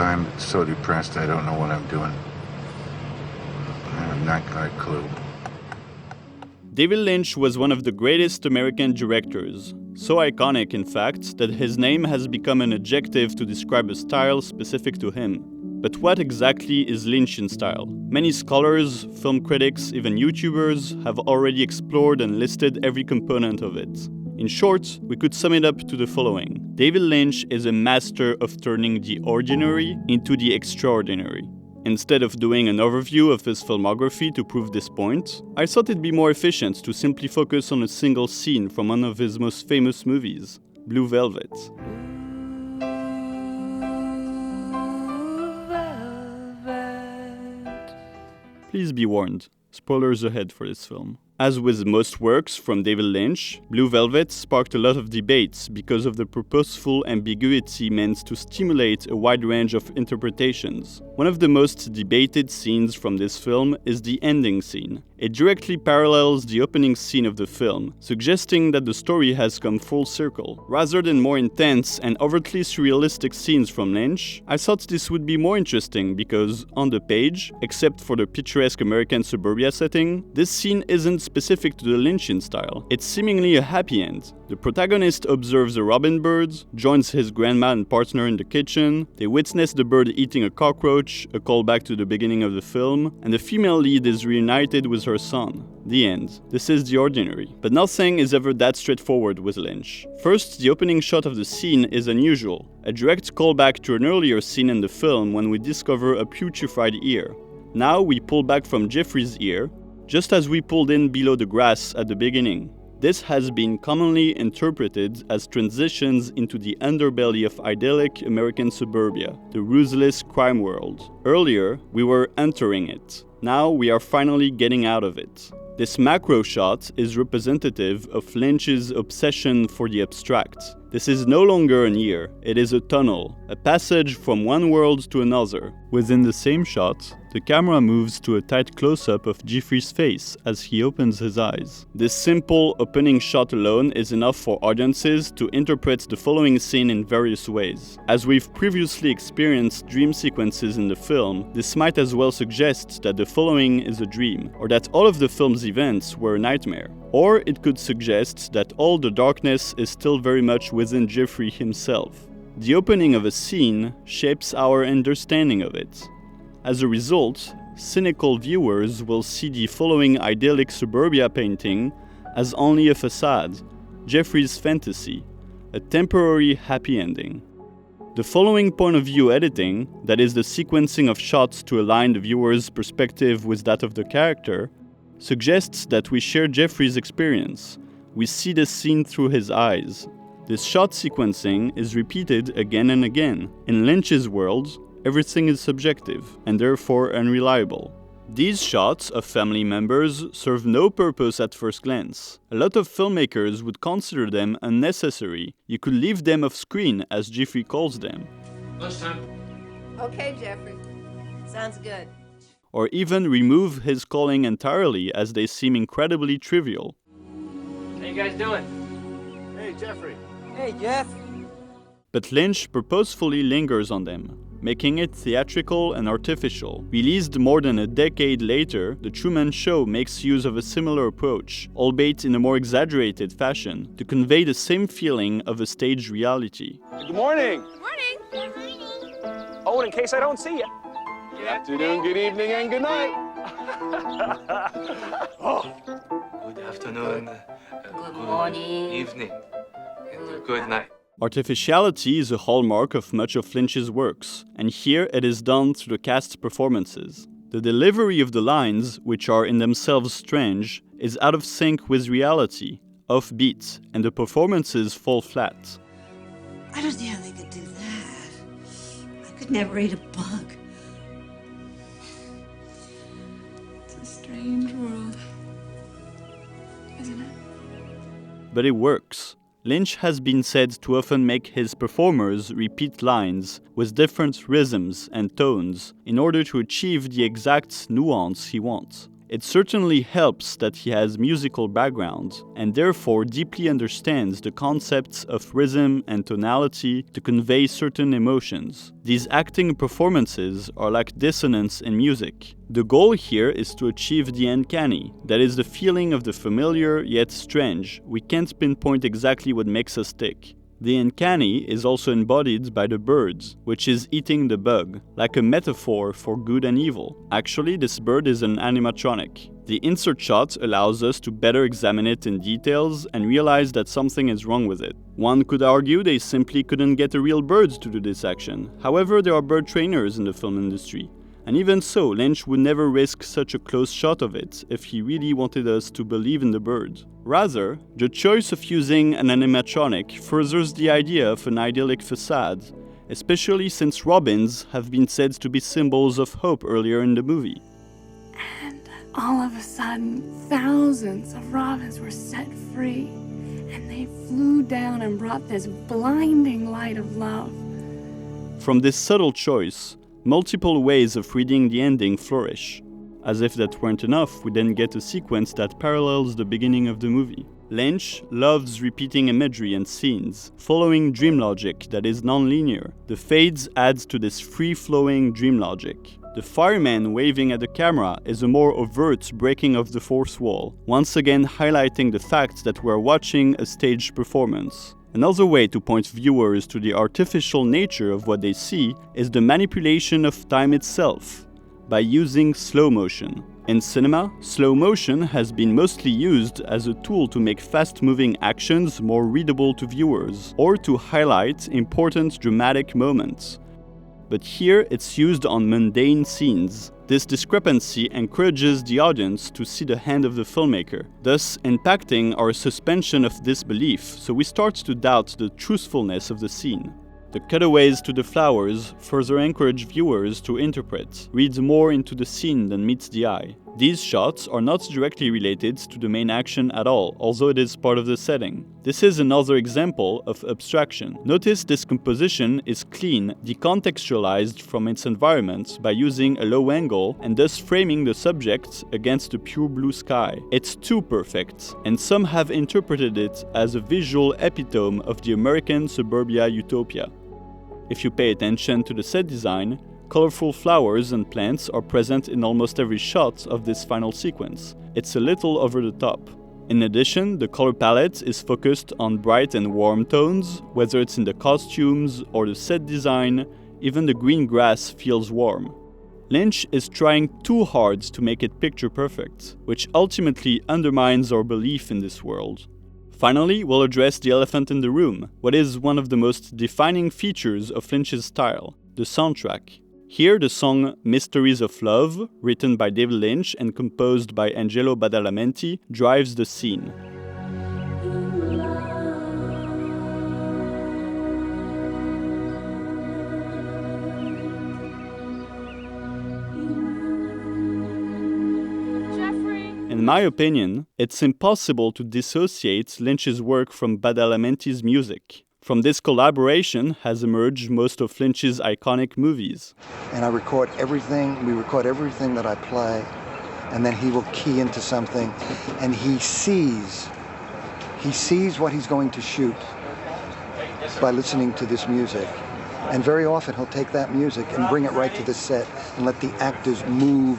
I'm so depressed I don't know what I'm doing. I have not got a clue. David Lynch was one of the greatest American directors, so iconic in fact that his name has become an adjective to describe a style specific to him. But what exactly is Lynchian style? Many scholars, film critics, even YouTubers have already explored and listed every component of it. In short, we could sum it up to the following. David Lynch is a master of turning the ordinary into the extraordinary. Instead of doing an overview of his filmography to prove this point, I thought it'd be more efficient to simply focus on a single scene from one of his most famous movies, Blue Velvet. Please be warned, spoilers ahead for this film. As with most works from David Lynch, Blue Velvet sparked a lot of debates because of the purposeful ambiguity meant to stimulate a wide range of interpretations. One of the most debated scenes from this film is the ending scene. It directly parallels the opening scene of the film, suggesting that the story has come full circle. Rather than more intense and overtly surrealistic scenes from Lynch, I thought this would be more interesting because, on the page, except for the picturesque American suburbia setting, this scene isn't specific to the Lynchian style. It's seemingly a happy end. The protagonist observes a robin bird, joins his grandma and partner in the kitchen, they witness the bird eating a cockroach, a callback to the beginning of the film, and the female lead is reunited with her son. The end. This is the ordinary. But nothing is ever that straightforward with Lynch. First, the opening shot of the scene is unusual, a direct callback to an earlier scene in the film when we discover a putrefied ear. Now we pull back from Jeffrey's ear, just as we pulled in below the grass at the beginning. This has been commonly interpreted as transitions into the underbelly of idyllic American suburbia, the ruthless crime world. Earlier, we were entering it. Now we are finally getting out of it. This macro shot is representative of Lynch's obsession for the abstract. This is no longer an ear, it is a tunnel, a passage from one world to another. Within the same shot, the camera moves to a tight close-up of Jeffrey's face as he opens his eyes. This simple opening shot alone is enough for audiences to interpret the following scene in various ways. As we've previously experienced dream sequences in the film, this might as well suggest that the following is a dream, or that all of the film's events were a nightmare. Or it could suggest that all the darkness is still very much within Jeffrey himself. The opening of a scene shapes our understanding of it. As a result, cynical viewers will see the following idyllic suburbia painting as only a facade, Jeffrey's fantasy, a temporary happy ending. The following point of view editing, that is the sequencing of shots to align the viewer's perspective with that of the character, suggests that we share Jeffrey's experience. We see the scene through his eyes. This shot sequencing is repeated again and again. In Lynch's world, everything is subjective and therefore unreliable. These shots of family members serve no purpose at first glance. A lot of filmmakers would consider them unnecessary. You could leave them off screen, as Jeffrey calls them. Lunchtime. Okay, Jeffrey. Sounds good. Or even remove his calling entirely as they seem incredibly trivial. How you guys doing? Hey, Jeffrey. Hey, Jeff. But Lynch purposefully lingers on them, making it theatrical and artificial. Released more than a decade later, The Truman Show makes use of a similar approach, albeit in a more exaggerated fashion, to convey the same feeling of a staged reality. Good morning. Morning. Oh, and in case I don't see you. Good afternoon, good evening, and good night. Oh. Good afternoon, Good morning. evening, and good night. Artificiality is a hallmark of much of Lynch's works, and here it is done through the cast's performances. The delivery of the lines, which are in themselves strange, is out of sync with reality, offbeat, and the performances fall flat. I don't see how they could do that. I could never eat a bug. It's a strange world, isn't it? But it works. Lynch has been said to often make his performers repeat lines with different rhythms and tones in order to achieve the exact nuance he wants. It certainly helps that he has musical background and therefore deeply understands the concepts of rhythm and tonality to convey certain emotions. These acting performances are like dissonance in music. The goal here is to achieve the uncanny, that is the feeling of the familiar yet strange. We can't pinpoint exactly what makes us tick. The uncanny is also embodied by the bird, which is eating the bug, like a metaphor for good and evil. Actually, this bird is an animatronic. The insert shot allows us to better examine it in details and realize that something is wrong with it. One could argue they simply couldn't get a real bird to do this action. However, there are bird trainers in the film industry. And even so, Lynch would never risk such a close shot of it if he really wanted us to believe in the bird. Rather, the choice of using an animatronic furthers the idea of an idyllic facade, especially since robins have been said to be symbols of hope earlier in the movie. And all of a sudden, thousands of robins were set free, and they flew down and brought this blinding light of love. From this subtle choice, multiple ways of reading the ending flourish. As if that weren't enough, we then get a sequence that parallels the beginning of the movie. Lynch loves repeating imagery and scenes, following dream logic that is non-linear. The fades add to this free-flowing dream logic. The fireman waving at the camera is a more overt breaking of the fourth wall, once again highlighting the fact that we're watching a staged performance. Another way to point viewers to the artificial nature of what they see is the manipulation of time itself, by using slow motion. In cinema, slow motion has been mostly used as a tool to make fast-moving actions more readable to viewers, or to highlight important dramatic moments. But here it's used on mundane scenes. This discrepancy encourages the audience to see the hand of the filmmaker, thus impacting our suspension of disbelief, so we start to doubt the truthfulness of the scene. The cutaways to the flowers further encourage viewers to interpret, read more into the scene than meets the eye. These shots are not directly related to the main action at all, although it is part of the setting. This is another example of abstraction. Notice this composition is clean, decontextualized from its environment by using a low angle and thus framing the subject against the pure blue sky. It's too perfect, and some have interpreted it as a visual epitome of the American suburbia utopia. If you pay attention to the set design, colorful flowers and plants are present in almost every shot of this final sequence. It's a little over the top. In addition, the color palette is focused on bright and warm tones, whether it's in the costumes or the set design, even the green grass feels warm. Lynch is trying too hard to make it picture perfect, which ultimately undermines our belief in this world. Finally, we'll address the elephant in the room, what is one of the most defining features of Lynch's style, the soundtrack. Here, the song Mysteries of Love, written by David Lynch and composed by Angelo Badalamenti, drives the scene. In my opinion, it's impossible to dissociate Lynch's work from Badalamenti's music. From this collaboration has emerged most of Lynch's iconic movies. And I record everything, we record everything that I play, and then he will key into something, and he sees what he's going to shoot by listening to this music. And very often he'll take that music and bring it right to the set and let the actors move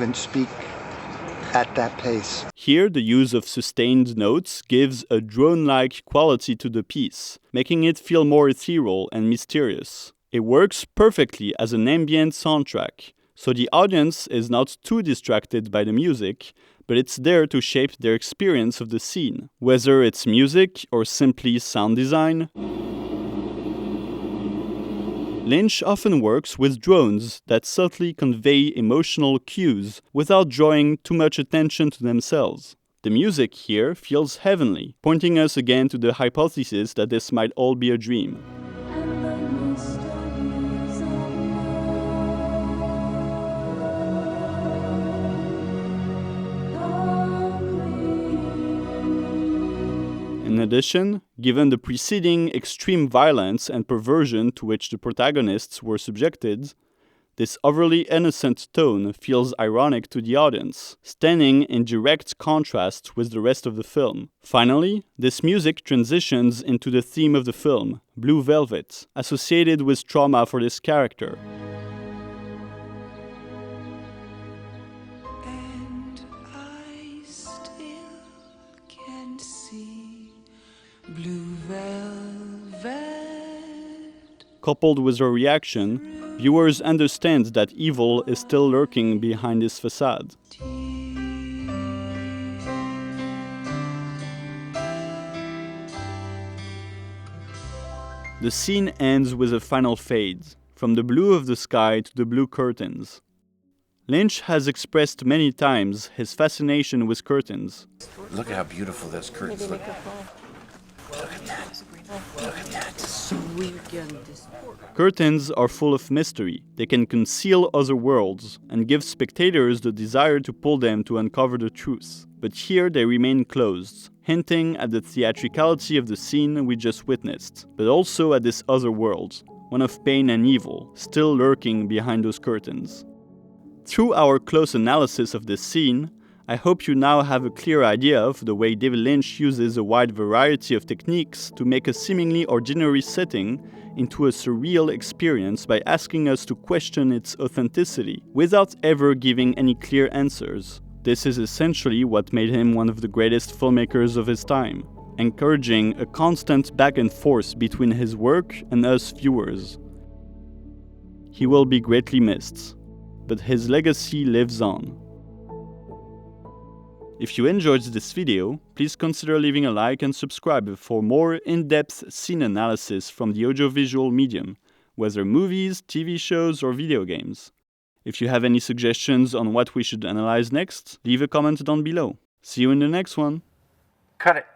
and speak at that pace. Here, the use of sustained notes gives a drone-like quality to the piece, making it feel more ethereal and mysterious. It works perfectly as an ambient soundtrack, so the audience is not too distracted by the music, but it's there to shape their experience of the scene, whether it's music or simply sound design. Lynch often works with drones that subtly convey emotional cues without drawing too much attention to themselves. The music here feels heavenly, pointing us again to the hypothesis that this might all be a dream. In addition, given the preceding extreme violence and perversion to which the protagonists were subjected, This overly innocent tone feels ironic to the audience, standing in direct contrast with the rest of the film. Finally, this music transitions into the theme of the film, Blue Velvet, associated with trauma for this character. And I still can see blue velvet. Coupled with her reaction, viewers understand that evil is still lurking behind this facade. The scene ends with a final fade, from the blue of the sky to the blue curtains. Lynch has expressed many times his fascination with curtains. Look at how beautiful those curtains look. Look at that. Look at that. Curtains are full of mystery. They can conceal other worlds and give spectators the desire to pull them to uncover the truth. But here they remain closed, hinting at the theatricality of the scene we just witnessed, but also at this other world, one of pain and evil, still lurking behind those curtains. Through our close analysis of this scene, I hope you now have a clear idea of the way David Lynch uses a wide variety of techniques to make a seemingly ordinary setting into a surreal experience by asking us to question its authenticity, without ever giving any clear answers. This is essentially what made him one of the greatest filmmakers of his time, encouraging a constant back and forth between his work and us viewers. He will be greatly missed, but his legacy lives on. If you enjoyed this video, please consider leaving a like and subscribe for more in-depth scene analysis from the audiovisual medium, whether movies, TV shows, or video games. If you have any suggestions on what we should analyze next, leave a comment down below. See you in the next one. Cut it.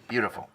Beautiful.